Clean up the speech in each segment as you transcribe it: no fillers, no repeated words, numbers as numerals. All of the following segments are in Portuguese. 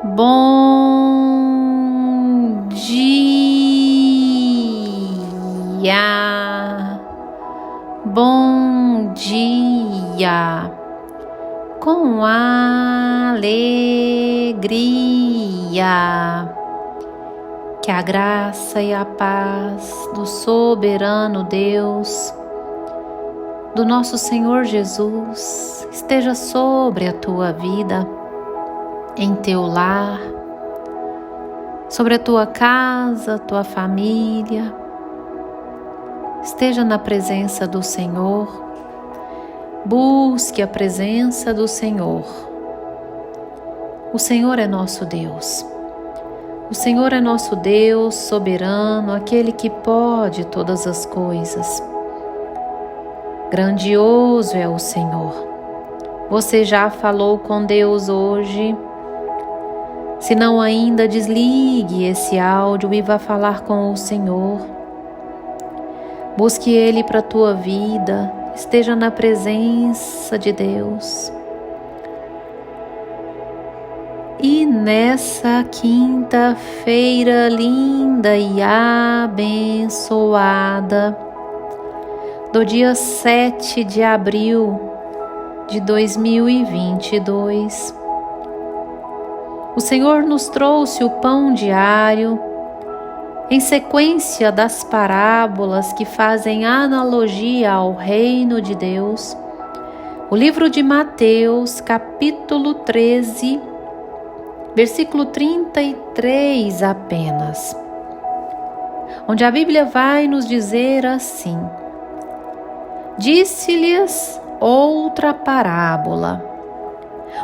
Bom dia, bom dia, com alegria, que a graça e a paz do soberano Deus, do nosso Senhor Jesus, esteja sobre a tua vida, em teu lar, sobre a tua casa, tua família. Esteja na presença do Senhor, busque a presença do Senhor. O Senhor é nosso Deus. O Senhor é nosso Deus soberano, aquele que pode todas as coisas. Grandioso é o Senhor. Você já falou com Deus hoje? Se não ainda, desligue esse áudio e vá falar com o Senhor. Busque Ele para a tua vida, esteja na presença de Deus. E nessa quinta-feira linda e abençoada, do dia 7 de abril de 2022, o Senhor nos trouxe o pão diário em sequência das parábolas que fazem analogia ao reino de Deus. O livro de Mateus, capítulo 13, versículo 33 apenas, onde a Bíblia vai nos dizer assim: Disse-lhes outra parábola.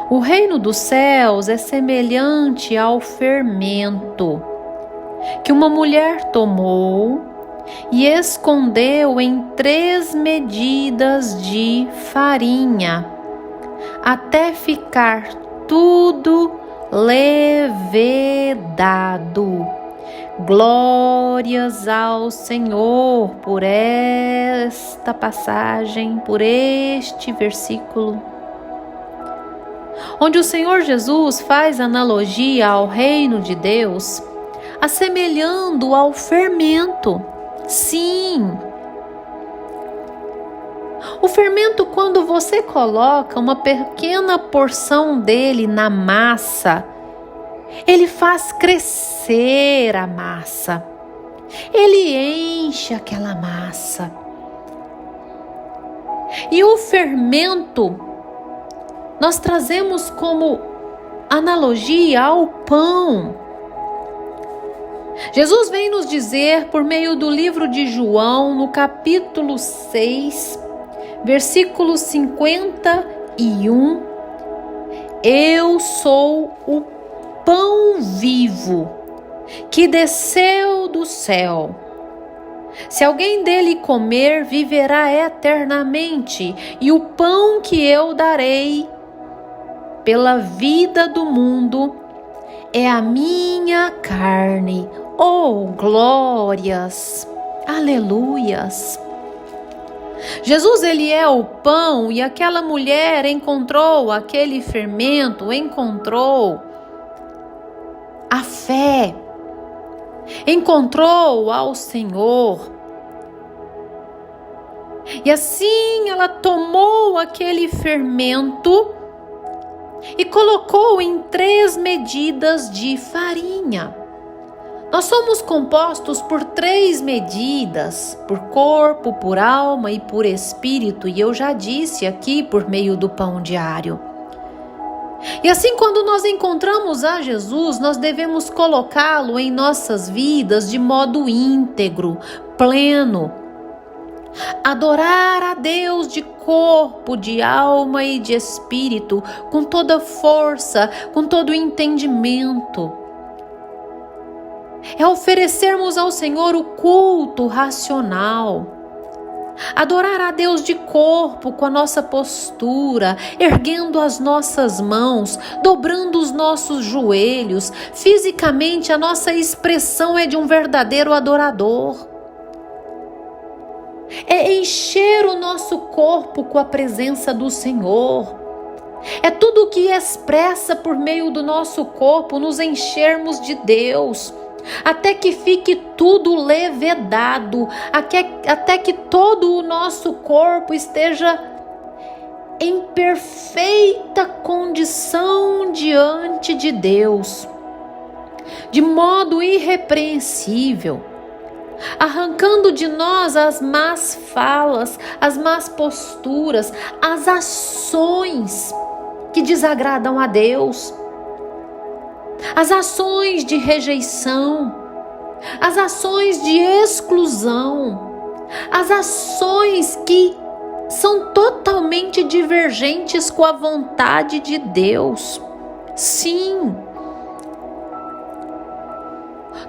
O reino dos céus é semelhante ao fermento que uma mulher tomou e escondeu em 3 medidas de farinha, até ficar tudo levedado. Glórias ao Senhor por esta passagem, por este versículo, onde o Senhor Jesus faz analogia ao reino de Deus, assemelhando ao fermento. Sim, o fermento, quando você coloca uma pequena porção dele na massa, ele faz crescer a massa, ele enche aquela massa. E o fermento nós trazemos como analogia ao pão. Jesus vem nos dizer por meio do livro de João, no capítulo 6, versículo 51, eu sou o pão vivo que desceu do céu. Se alguém dele comer, viverá eternamente, e o pão que eu darei pela vida do mundo é a minha carne. Oh, glórias! Aleluias! Jesus, ele é o pão, e aquela mulher encontrou aquele fermento, encontrou a fé, encontrou ao Senhor. E assim ela tomou aquele fermento e colocou em 3 medidas de farinha. Nós somos compostos por 3 medidas, por corpo, por alma e por espírito, e eu já disse aqui por meio do pão diário. E assim, quando nós encontramos a Jesus, nós devemos colocá-lo em nossas vidas de modo íntegro, pleno. Adorar a Deus de corpo, de alma e de espírito, com toda força, com todo entendimento. É oferecermos ao Senhor o culto racional. Adorar a Deus de corpo, com a nossa postura, erguendo as nossas mãos, dobrando os nossos joelhos. Fisicamente, a nossa expressão é de um verdadeiro adorador. É encher o nosso corpo com a presença do Senhor. É tudo o que expressa por meio do nosso corpo nos enchermos de Deus, até que fique tudo levedado, até que todo o nosso corpo esteja em perfeita condição diante de Deus, de modo irrepreensível, arrancando de nós as más falas, as más posturas, as ações que desagradam a Deus, as ações de rejeição, as ações de exclusão, as ações que são totalmente divergentes com a vontade de Deus. Sim,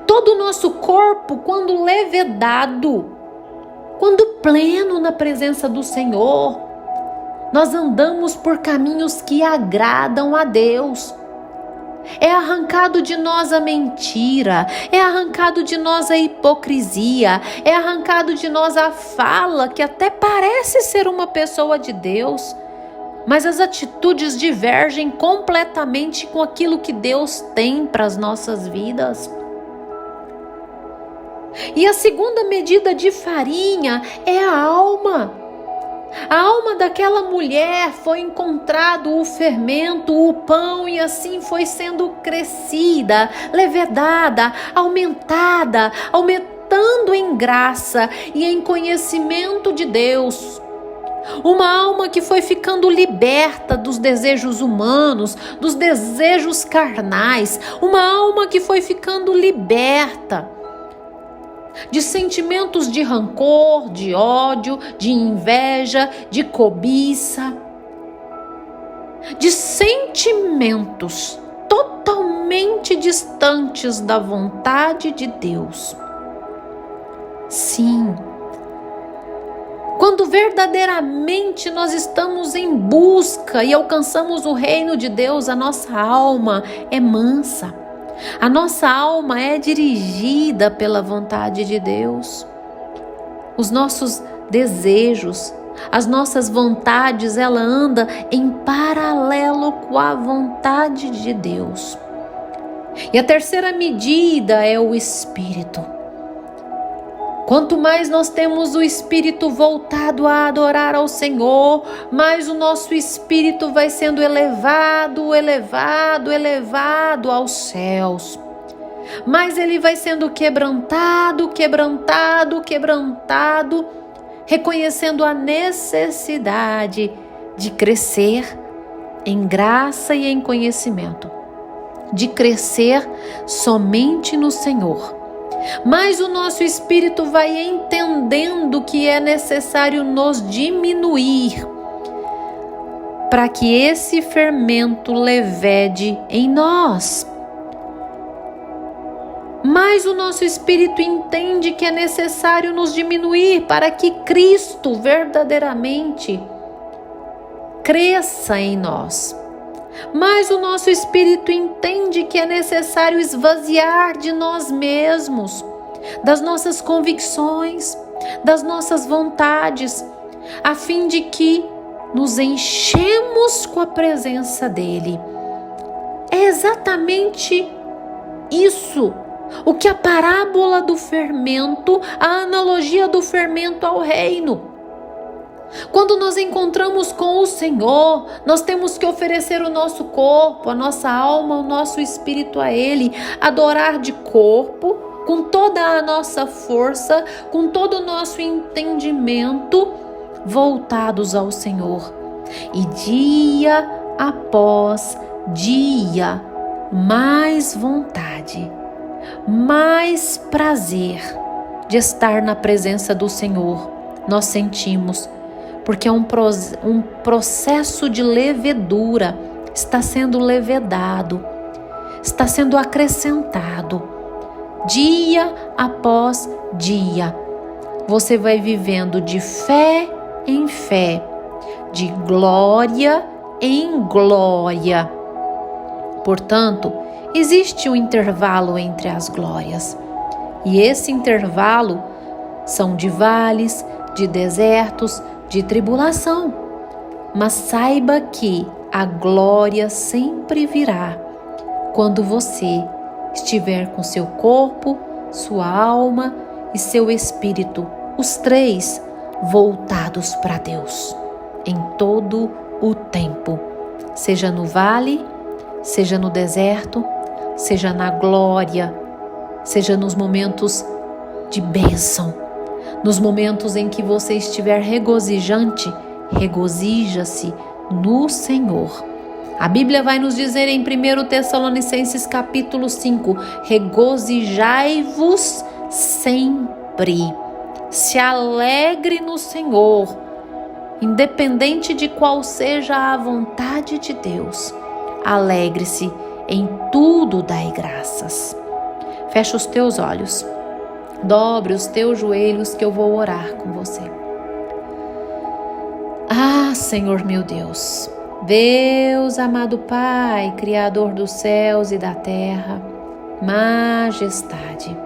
todo o nosso corpo, quando levedado, quando pleno na presença do Senhor, nós andamos por caminhos que agradam a Deus. É arrancado de nós a mentira, é arrancado de nós a hipocrisia, é arrancado de nós a fala que até parece ser uma pessoa de Deus, mas as atitudes divergem completamente com aquilo que Deus tem para as nossas vidas. E a segunda medida de farinha é a alma. A alma daquela mulher foi encontrado o fermento, o pão, e assim foi sendo crescida, levedada, aumentando em graça e em conhecimento de Deus. Uma alma que foi ficando liberta dos desejos humanos, dos desejos carnais. Uma alma que foi ficando liberta de sentimentos de rancor, de ódio, de inveja, de cobiça, de sentimentos totalmente distantes da vontade de Deus. Sim, quando verdadeiramente nós estamos em busca e alcançamos o reino de Deus, a nossa alma é mansa. A nossa alma é dirigida pela vontade de Deus. Os nossos desejos, as nossas vontades, ela anda em paralelo com a vontade de Deus. E a terceira medida é o Espírito. Quanto mais nós temos o Espírito voltado a adorar ao Senhor, mais o nosso Espírito vai sendo elevado aos céus. Mais ele vai sendo quebrantado, reconhecendo a necessidade de crescer em graça e em conhecimento, de crescer somente no Senhor. Mas o nosso espírito vai entendendo que é necessário nos diminuir para que esse fermento levede em nós. Mas o nosso espírito entende que é necessário nos diminuir para que Cristo verdadeiramente cresça em nós. Mas o nosso espírito entende que é necessário esvaziar de nós mesmos, das nossas convicções, das nossas vontades, a fim de que nos enchemos com a presença dele. É exatamente isso o que a parábola do fermento, a analogia do fermento ao reino. Quando nos encontramos com o Senhor, nós temos que oferecer o nosso corpo, a nossa alma, o nosso espírito a Ele, adorar de corpo, com toda a nossa força, com todo o nosso entendimento, voltados ao Senhor. E dia após dia, mais vontade, mais prazer de estar na presença do Senhor nós sentimos, porque é um processo de levedura, está sendo levedado, está sendo acrescentado, dia após dia. Você vai vivendo de fé em fé, de glória em glória. Portanto, existe um intervalo entre as glórias, e esse intervalo são de vales, de desertos, de tribulação. Mas saiba que a glória sempre virá quando você estiver com seu corpo, sua alma e seu espírito, os três voltados para Deus, em todo o tempo, seja no vale, seja no deserto, seja na glória, seja nos momentos de bênção, nos momentos em que você estiver regozijante, regozija-se no Senhor. A Bíblia vai nos dizer em 1 Tessalonicenses capítulo 5, regozijai-vos sempre, se alegre no Senhor, independente de qual seja a vontade de Deus, alegre-se, em tudo dai graças. Fecha os teus olhos, dobre os teus joelhos que eu vou orar com você. Ah, Senhor meu Deus, Deus amado Pai, Criador dos céus e da terra, majestade,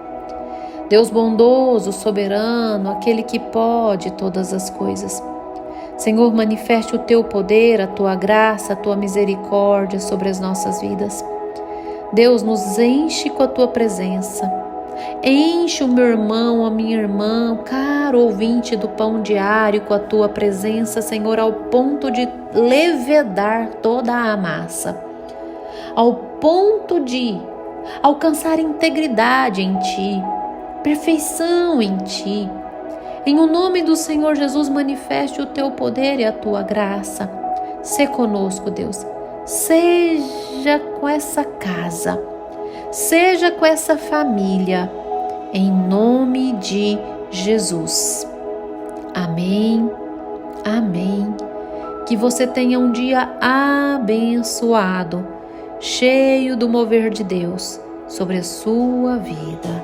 Deus bondoso, soberano, aquele que pode todas as coisas. Senhor, manifeste o teu poder, a tua graça, a tua misericórdia sobre as nossas vidas. Deus, nos enche com a tua presença. Enche o meu irmão, a minha irmã, o caro ouvinte do Pão Diário com a tua presença, Senhor, ao ponto de levedar toda a massa, ao ponto de alcançar integridade em ti, perfeição em ti. Em o nome do Senhor Jesus, manifeste o teu poder e a tua graça. Sê conosco, Deus. Seja com essa casa, seja com essa família, em nome de Jesus. Amém, amém. Que você tenha um dia abençoado, cheio do mover de Deus sobre a sua vida.